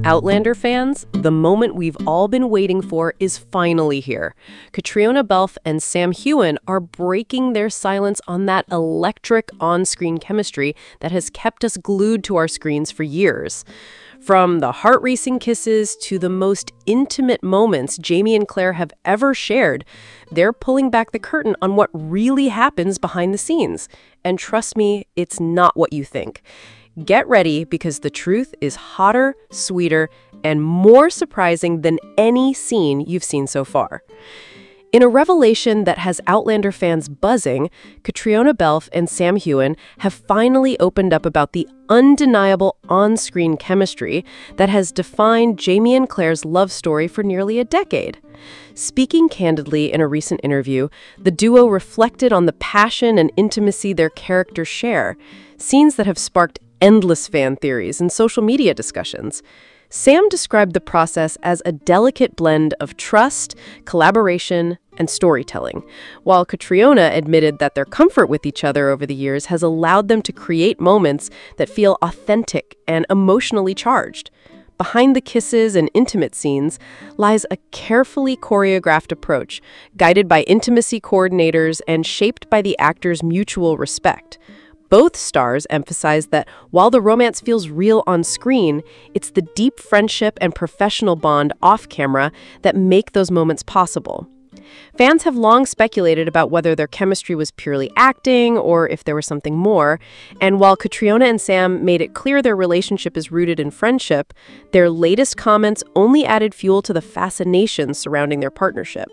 Outlander fans, the moment we've all been waiting for is finally here. Caitríona Balfe and Sam Heughan are breaking their silence on that electric on-screen chemistry that has kept us glued to our screens for years. From the heart-racing kisses to the most intimate moments Jamie and Claire have ever shared, they're pulling back the curtain on what really happens behind the scenes. And trust me, it's not what you think. Get ready because the truth is hotter, sweeter, and more surprising than any scene you've seen so far. In a revelation that has Outlander fans buzzing, Caitríona Balfe and Sam Heughan have finally opened up about the undeniable on-screen chemistry that has defined Jamie and Claire's love story for nearly a decade. Speaking candidly in a recent interview, the duo reflected on the passion and intimacy their characters share, scenes that have sparked endless fan theories and social media discussions. Sam described the process as a delicate blend of trust, collaboration, and storytelling, while Caitríona admitted that their comfort with each other over the years has allowed them to create moments that feel authentic and emotionally charged. Behind the kisses and intimate scenes lies a carefully choreographed approach, guided by intimacy coordinators and shaped by the actors' mutual respect. Both stars emphasize that while the romance feels real on screen, it's the deep friendship and professional bond off-camera that make those moments possible. Fans have long speculated about whether their chemistry was purely acting or if there was something more, and while Caitríona and Sam made it clear their relationship is rooted in friendship, their latest comments only added fuel to the fascination surrounding their partnership.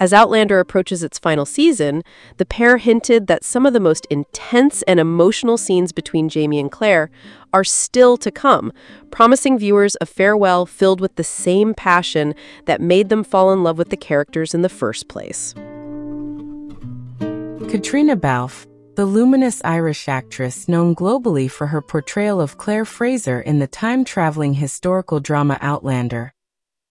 As Outlander approaches its final season, the pair hinted that some of the most intense and emotional scenes between Jamie and Claire are still to come, promising viewers a farewell filled with the same passion that made them fall in love with the characters in the first place. Caitríona Balfe, the luminous Irish actress known globally for her portrayal of Claire Fraser in the time-traveling historical drama Outlander,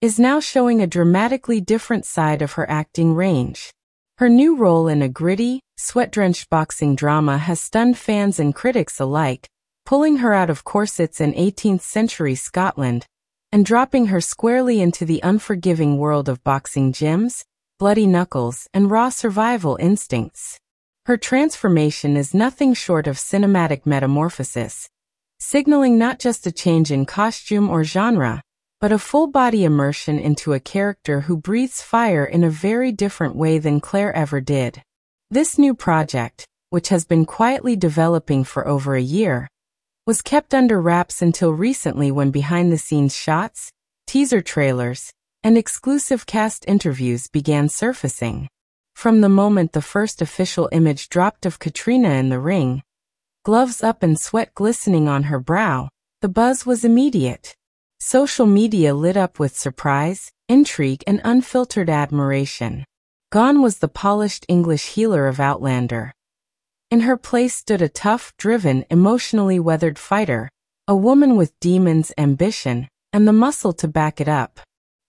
is now showing a dramatically different side of her acting range. Her new role in a gritty, sweat-drenched boxing drama has stunned fans and critics alike, pulling her out of corsets in 18th-century Scotland and dropping her squarely into the unforgiving world of boxing gyms, bloody knuckles, and raw survival instincts. Her transformation is nothing short of cinematic metamorphosis, signaling not just a change in costume or genre, but a full-body immersion into a character who breathes fire in a very different way than Claire ever did. This new project, which has been quietly developing for over a year, was kept under wraps until recently when behind-the-scenes shots, teaser trailers, and exclusive cast interviews began surfacing. From the moment the first official image dropped of Caitríona in the ring, gloves up and sweat glistening on her brow, the buzz was immediate. Social media lit up with surprise, intrigue, and unfiltered admiration. Gone was the polished English healer of Outlander. In her place stood a tough, driven, emotionally weathered fighter, a woman with demons, ambition, and the muscle to back it up.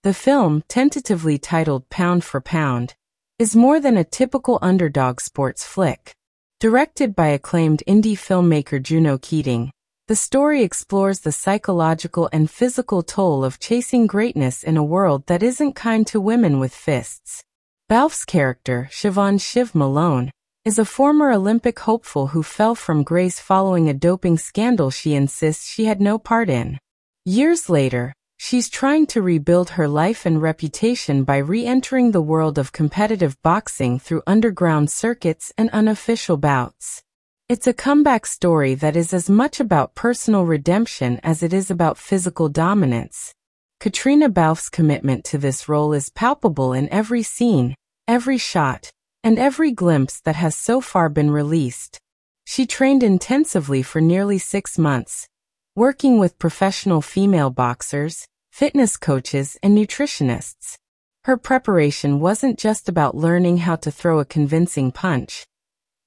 The film, tentatively titled Pound for Pound, is more than a typical underdog sports flick. Directed by acclaimed indie filmmaker Juno Keating, the story explores the psychological and physical toll of chasing greatness in a world that isn't kind to women with fists. Balfe's character, Siobhan "Shiv" Malone, is a former Olympic hopeful who fell from grace following a doping scandal she insists she had no part in. Years later, she's trying to rebuild her life and reputation by re-entering the world of competitive boxing through underground circuits and unofficial bouts. It's a comeback story that is as much about personal redemption as it is about physical dominance. Caitríona Balfe's commitment to this role is palpable in every scene, every shot, and every glimpse that has so far been released. She trained intensively for nearly 6 months, working with professional female boxers, fitness coaches, and nutritionists. Her preparation wasn't just about learning how to throw a convincing punch.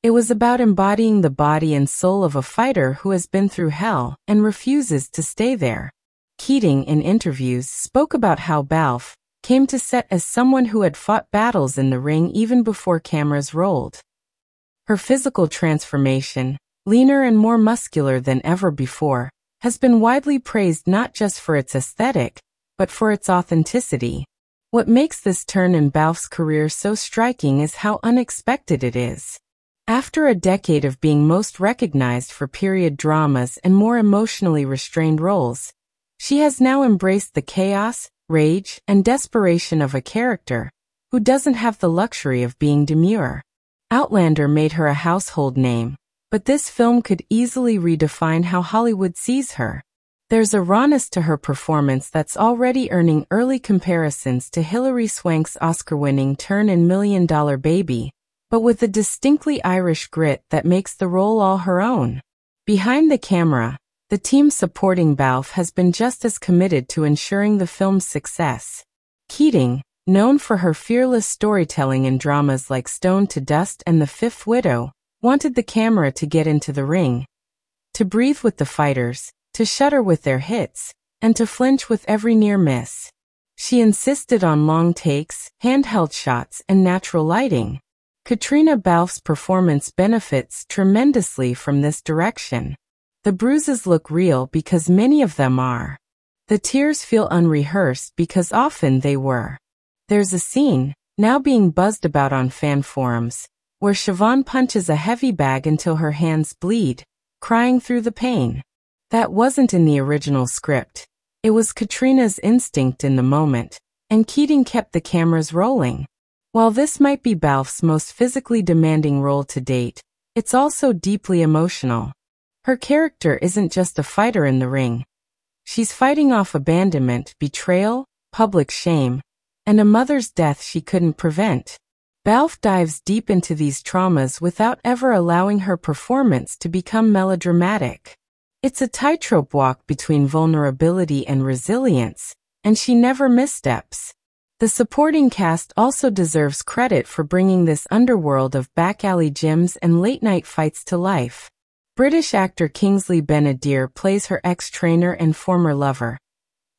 It was about embodying the body and soul of a fighter who has been through hell and refuses to stay there. Keating, in interviews, spoke about how Balfe came to set as someone who had fought battles in the ring even before cameras rolled. Her physical transformation, leaner and more muscular than ever before, has been widely praised not just for its aesthetic, but for its authenticity. What makes this turn in Balfe's career so striking is how unexpected it is. After a decade of being most recognized for period dramas and more emotionally restrained roles, she has now embraced the chaos, rage, and desperation of a character who doesn't have the luxury of being demure. Outlander made her a household name, but this film could easily redefine how Hollywood sees her. There's a rawness to her performance that's already earning early comparisons to Hilary Swank's Oscar-winning turn in Million Dollar Baby, but with a distinctly Irish grit that makes the role all her own. Behind the camera, the team supporting Balfe has been just as committed to ensuring the film's success. Keating, known for her fearless storytelling in dramas like Stoned to Dust and The Fifth Widow, wanted the camera to get into the ring, to breathe with the fighters, to shudder with their hits, and to flinch with every near miss. She insisted on long takes, handheld shots, and natural lighting. Caitríona Balfe's performance benefits tremendously from this direction. The bruises look real because many of them are. The tears feel unrehearsed because often they were. There's a scene, now being buzzed about on fan forums, where Heughan punches a heavy bag until her hands bleed, crying through the pain. That wasn't in the original script. It was Caitríona's instinct in the moment, and Keating kept the cameras rolling. While this might be Balfe's most physically demanding role to date, it's also deeply emotional. Her character isn't just a fighter in the ring. She's fighting off abandonment, betrayal, public shame, and a mother's death she couldn't prevent. Balfe dives deep into these traumas without ever allowing her performance to become melodramatic. It's a tightrope walk between vulnerability and resilience, and she never missteps. The supporting cast also deserves credit for bringing this underworld of back-alley gyms and late-night fights to life. British actor Kingsley Ben-Adir plays her ex-trainer and former lover,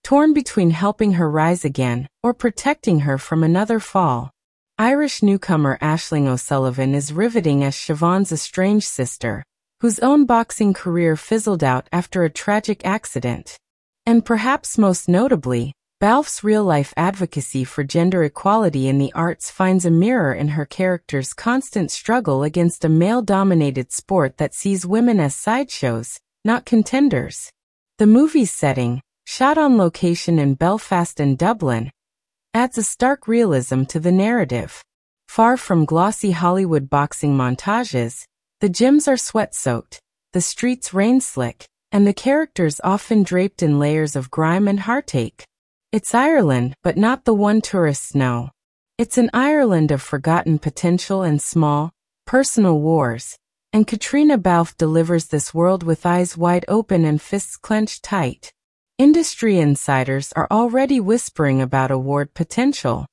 torn between helping her rise again or protecting her from another fall. Irish newcomer Aisling O'Sullivan is riveting as Siobhan's estranged sister, whose own boxing career fizzled out after a tragic accident. And perhaps most notably, Balfe's real-life advocacy for gender equality in the arts finds a mirror in her character's constant struggle against a male-dominated sport that sees women as sideshows, not contenders. The movie's setting, shot on location in Belfast and Dublin, adds a stark realism to the narrative. Far from glossy Hollywood boxing montages, the gyms are sweat-soaked, the streets rain-slick, and the characters often draped in layers of grime and heartache. It's Ireland, but not the one tourists know. It's an Ireland of forgotten potential and small, personal wars, and Caitríona Balfe delivers this world with eyes wide open and fists clenched tight. Industry insiders are already whispering about award potential.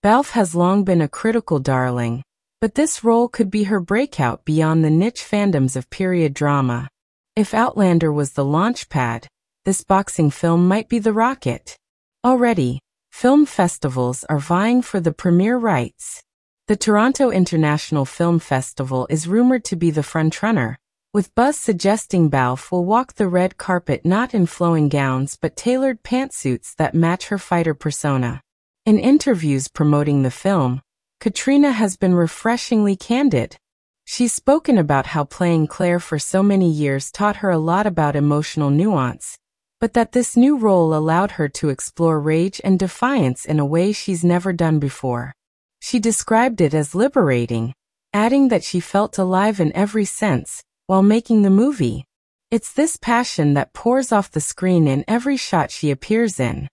Balfe has long been a critical darling, but this role could be her breakout beyond the niche fandoms of period drama. If Outlander was the launch pad, this boxing film might be the rocket. Already, film festivals are vying for the premiere rights. The Toronto International Film Festival is rumored to be the frontrunner, with buzz suggesting Balfe will walk the red carpet not in flowing gowns but tailored pantsuits that match her fighter persona. In interviews promoting the film, Caitríona has been refreshingly candid. She's spoken about how playing Claire for so many years taught her a lot about emotional nuance, but that this new role allowed her to explore rage and defiance in a way she's never done before. She described it as liberating, adding that she felt alive in every sense while making the movie. It's this passion that pours off the screen in every shot she appears in.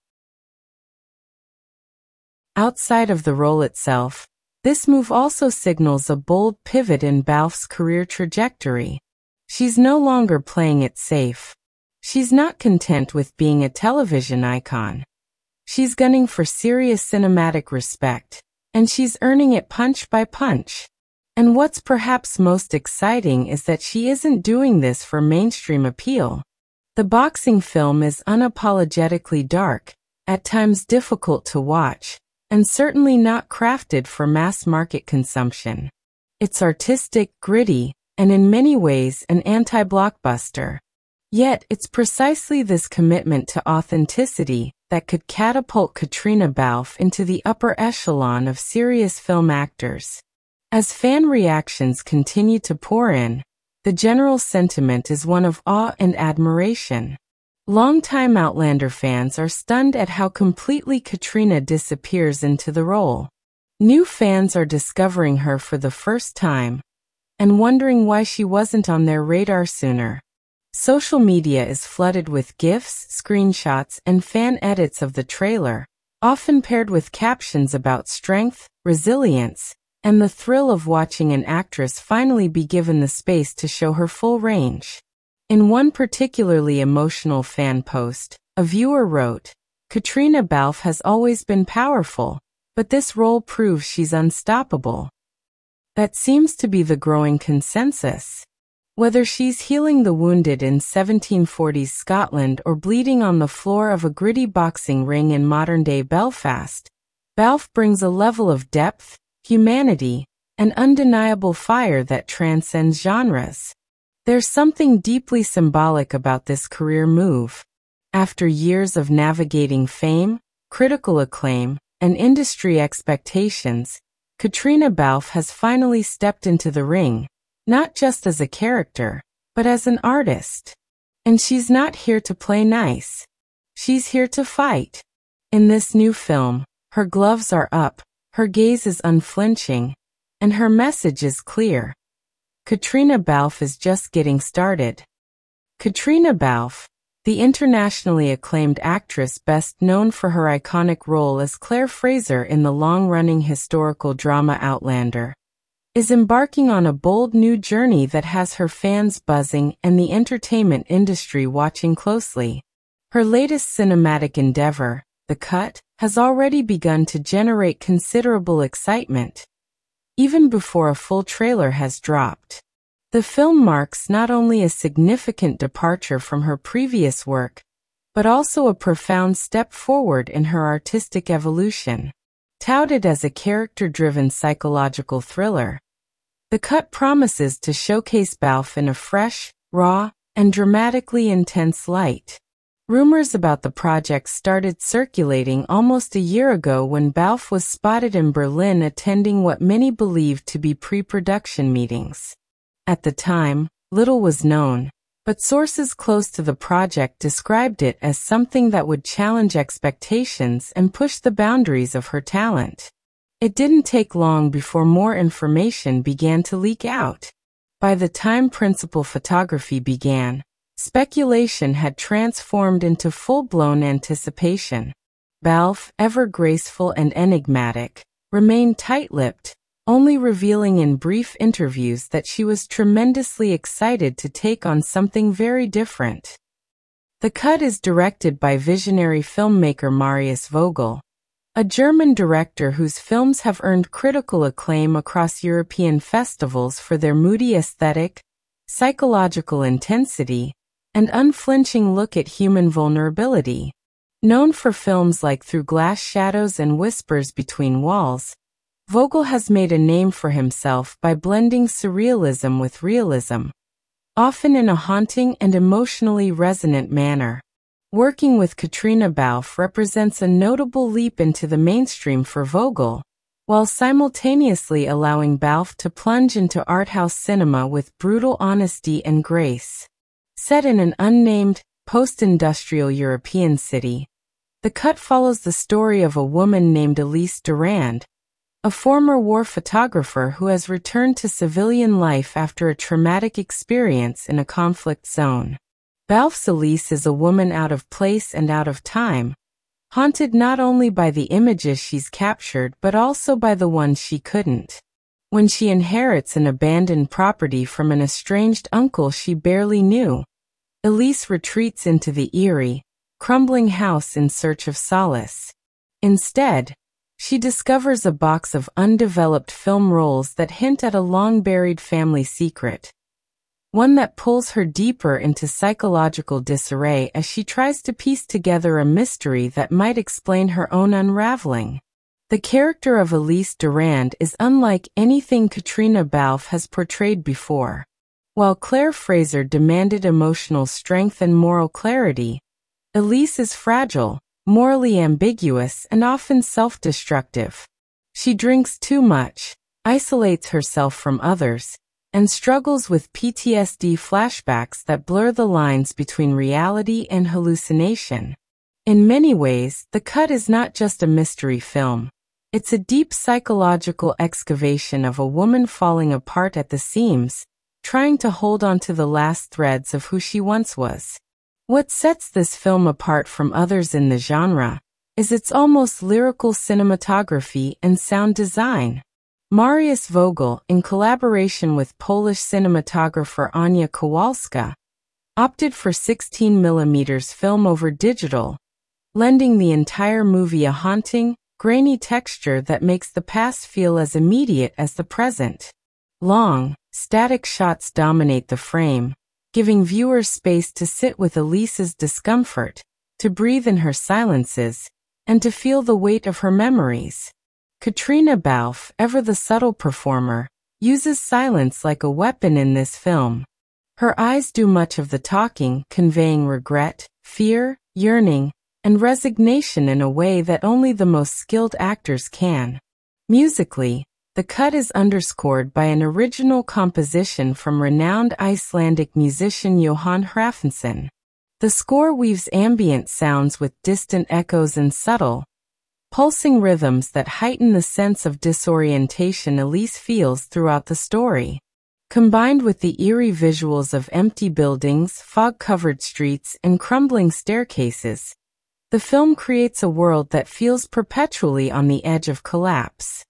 Outside of the role itself, this move also signals a bold pivot in Balfe's career trajectory. She's no longer playing it safe. She's not content with being a television icon. She's gunning for serious cinematic respect, and she's earning it punch by punch. And what's perhaps most exciting is that she isn't doing this for mainstream appeal. The boxing film is unapologetically dark, at times difficult to watch, and certainly not crafted for mass-market consumption. It's artistic, gritty, and in many ways an anti-blockbuster. Yet, it's precisely this commitment to authenticity that could catapult Caitríona Balfe into the upper echelon of serious film actors. As fan reactions continue to pour in, the general sentiment is one of awe and admiration. Longtime Outlander fans are stunned at how completely Caitríona disappears into the role. New fans are discovering her for the first time and wondering why she wasn't on their radar sooner. Social media is flooded with GIFs, screenshots, and fan edits of the trailer, often paired with captions about strength, resilience, and the thrill of watching an actress finally be given the space to show her full range. In one particularly emotional fan post, a viewer wrote, "Caitríona Balfe has always been powerful, but this role proves she's unstoppable." That seems to be the growing consensus. Whether she's healing the wounded in 1740s Scotland or bleeding on the floor of a gritty boxing ring in modern-day Belfast, Balfe brings a level of depth, humanity, and undeniable fire that transcends genres. There's something deeply symbolic about this career move. After years of navigating fame, critical acclaim, and industry expectations, Caitríona Balfe has finally stepped into the ring, not just as a character, but as an artist. And she's not here to play nice. She's here to fight. In this new film, her gloves are up, her gaze is unflinching, and her message is clear. Caitríona Balfe is just getting started. Caitríona Balfe, the internationally acclaimed actress best known for her iconic role as Claire Fraser in the long-running historical drama Outlander, is embarking on a bold new journey that has her fans buzzing and the entertainment industry watching closely. Her latest cinematic endeavor, The Cut, has already begun to generate considerable excitement, even before a full trailer has dropped. The film marks not only a significant departure from her previous work, but also a profound step forward in her artistic evolution. Touted as a character-driven psychological thriller, The Cut promises to showcase Balfe in a fresh, raw, and dramatically intense light. Rumors about the project started circulating almost a year ago when Balfe was spotted in Berlin attending what many believed to be pre-production meetings. At the time, little was known, but sources close to the project described it as something that would challenge expectations and push the boundaries of her talent. It didn't take long before more information began to leak out. By the time principal photography began, speculation had transformed into full-blown anticipation. Balfe, ever graceful and enigmatic, remained tight-lipped, only revealing in brief interviews that she was tremendously excited to take on something very different. The Cut is directed by visionary filmmaker Marius Vogel, a German director whose films have earned critical acclaim across European festivals for their moody aesthetic, psychological intensity, and unflinching look at human vulnerability. Known for films like Through Glass Shadows and Whispers Between Walls, Vogel has made a name for himself by blending surrealism with realism, often in a haunting and emotionally resonant manner. Working with Caitríona Balfe represents a notable leap into the mainstream for Vogel, while simultaneously allowing Balfe to plunge into arthouse cinema with brutal honesty and grace. Set in an unnamed, post-industrial European city, The Cut follows the story of a woman named Elise Durand, a former war photographer who has returned to civilian life after a traumatic experience in a conflict zone. Balfe's Elise is a woman out of place and out of time, haunted not only by the images she's captured but also by the ones she couldn't. When she inherits an abandoned property from an estranged uncle she barely knew, Elise retreats into the eerie, crumbling house in search of solace. Instead, she discovers a box of undeveloped film rolls that hint at a long-buried family secret, one that pulls her deeper into psychological disarray as she tries to piece together a mystery that might explain her own unraveling. The character of Elise Durand is unlike anything Caitríona Balfe has portrayed before. While Claire Fraser demanded emotional strength and moral clarity, Elise is fragile, morally ambiguous, and often self-destructive. She drinks too much, isolates herself from others, and struggles with PTSD flashbacks that blur the lines between reality and hallucination. In many ways, The Cut is not just a mystery film. It's a deep psychological excavation of a woman falling apart at the seams, trying to hold on to the last threads of who she once was. What sets this film apart from others in the genre is its almost lyrical cinematography and sound design. Mariusz Vogel, in collaboration with Polish cinematographer Ania Kowalska, opted for 16mm film over digital, lending the entire movie a haunting, grainy texture that makes the past feel as immediate as the present. Long, static shots dominate the frame, giving viewers space to sit with Elise's discomfort, to breathe in her silences, and to feel the weight of her memories. Caitríona Balfe, ever the subtle performer, uses silence like a weapon in this film. Her eyes do much of the talking, conveying regret, fear, yearning, and resignation in a way that only the most skilled actors can. Musically, The Cut is underscored by an original composition from renowned Icelandic musician Heughan. The score weaves ambient sounds with distant echoes and subtle, pulsing rhythms that heighten the sense of disorientation Elise feels throughout the story. Combined with the eerie visuals of empty buildings, fog-covered streets, and crumbling staircases, the film creates a world that feels perpetually on the edge of collapse.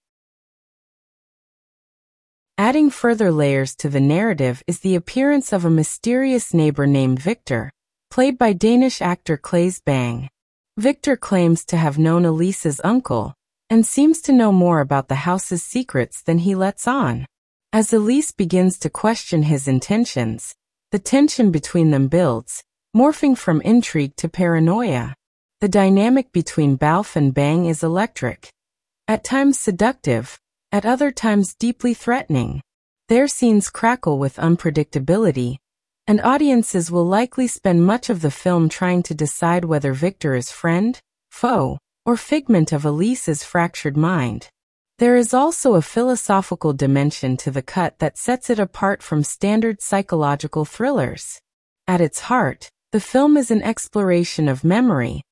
Adding further layers to the narrative is the appearance of a mysterious neighbor named Victor, played by Danish actor Claes Bang. Victor claims to have known Elise's uncle, and seems to know more about the house's secrets than he lets on. As Elise begins to question his intentions, the tension between them builds, morphing from intrigue to paranoia. The dynamic between Balfe and Bang is electric. At times seductive, at other times deeply threatening. Their scenes crackle with unpredictability, and audiences will likely spend much of the film trying to decide whether Victor is friend, foe, or figment of Elise's fractured mind. There is also a philosophical dimension to The Cut that sets it apart from standard psychological thrillers. At its heart, the film is an exploration of memory,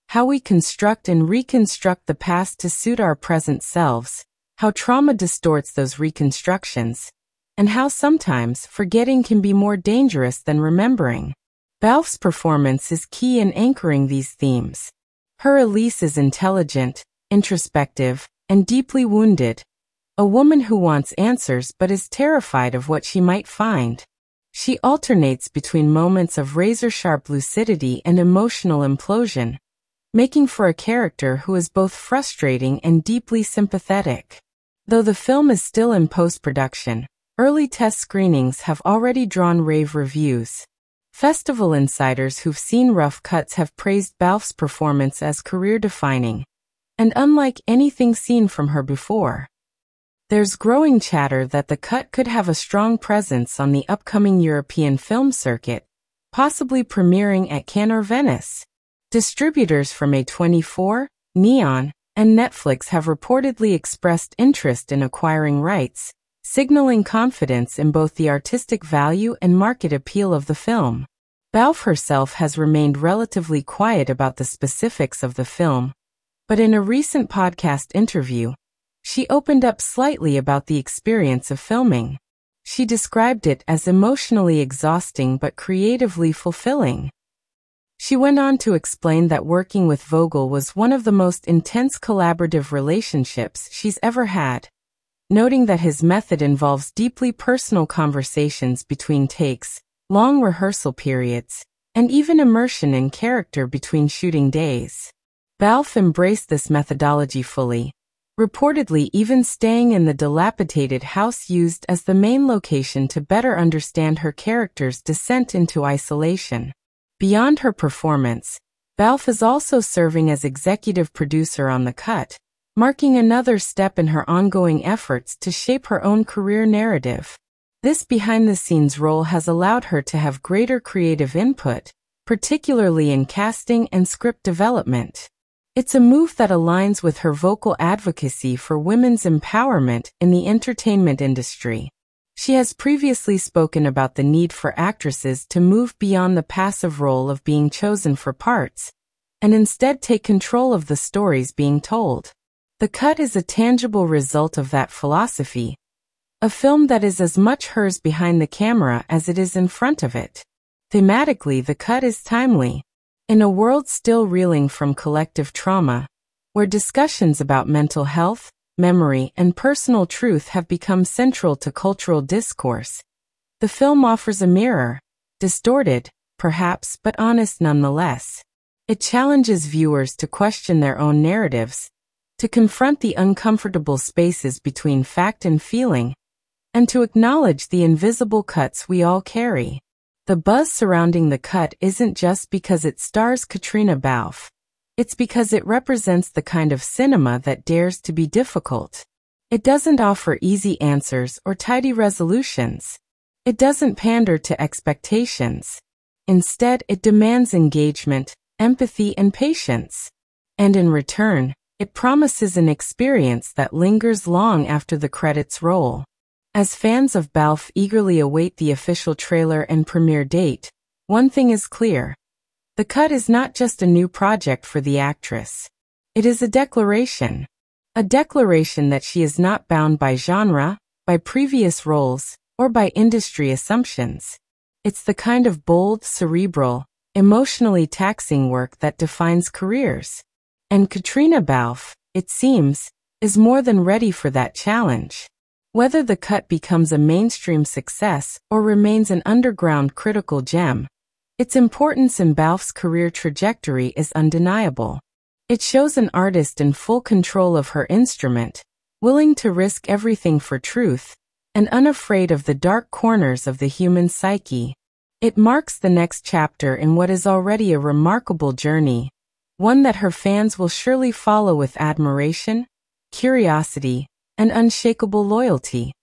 how we construct and reconstruct the past to suit our present selves, how trauma distorts those reconstructions, and how sometimes forgetting can be more dangerous than remembering. Balfe's performance is key in anchoring these themes. Her Elise is intelligent, introspective, and deeply wounded, a woman who wants answers but is terrified of what she might find. She alternates between moments of razor-sharp lucidity and emotional implosion, making for a character who is both frustrating and deeply sympathetic. Though the film is still in post-production, early test screenings have already drawn rave reviews. Festival insiders who've seen rough cuts have praised Balfe's performance as career-defining, and unlike anything seen from her before. There's growing chatter that The Cut could have a strong presence on the upcoming European film circuit, possibly premiering at Cannes or Venice. Distributors from A24, Neon, and Netflix have reportedly expressed interest in acquiring rights, signaling confidence in both the artistic value and market appeal of the film. Balfe herself has remained relatively quiet about the specifics of the film, but in a recent podcast interview, she opened up slightly about the experience of filming. She described it as emotionally exhausting but creatively fulfilling. She went on to explain that working with Vogel was one of the most intense collaborative relationships she's ever had, noting that his method involves deeply personal conversations between takes, long rehearsal periods, and even immersion in character between shooting days. Balfe embraced this methodology fully, reportedly even staying in the dilapidated house used as the main location to better understand her character's descent into isolation. Beyond her performance, Balfe is also serving as executive producer on The Cut, marking another step in her ongoing efforts to shape her own career narrative. This behind-the-scenes role has allowed her to have greater creative input, particularly in casting and script development. It's a move that aligns with her vocal advocacy for women's empowerment in the entertainment industry. She has previously spoken about the need for actresses to move beyond the passive role of being chosen for parts, and instead take control of the stories being told. The Cut is a tangible result of that philosophy, a film that is as much hers behind the camera as it is in front of it. Thematically, The Cut is timely. In a world still reeling from collective trauma, where discussions about mental health, memory, and personal truth have become central to cultural discourse, the film offers a mirror, distorted, perhaps, but honest nonetheless. It challenges viewers to question their own narratives, to confront the uncomfortable spaces between fact and feeling, and to acknowledge the invisible cuts we all carry. The buzz surrounding The Cut isn't just because it stars Caitríona Balfe. It's because it represents the kind of cinema that dares to be difficult. It doesn't offer easy answers or tidy resolutions. It doesn't pander to expectations. Instead, it demands engagement, empathy, and patience. And in return, it promises an experience that lingers long after the credits roll. As fans of Balfe eagerly await the official trailer and premiere date, one thing is clear. The Cut is not just a new project for the actress. It is a declaration. A declaration that she is not bound by genre, by previous roles, or by industry assumptions. It's the kind of bold, cerebral, emotionally taxing work that defines careers. And Caitríona Balfe, it seems, is more than ready for that challenge. Whether The Cut becomes a mainstream success or remains an underground critical gem, its importance in Balfe's career trajectory is undeniable. It shows an artist in full control of her instrument, willing to risk everything for truth, and unafraid of the dark corners of the human psyche. It marks the next chapter in what is already a remarkable journey, one that her fans will surely follow with admiration, curiosity, and unshakable loyalty.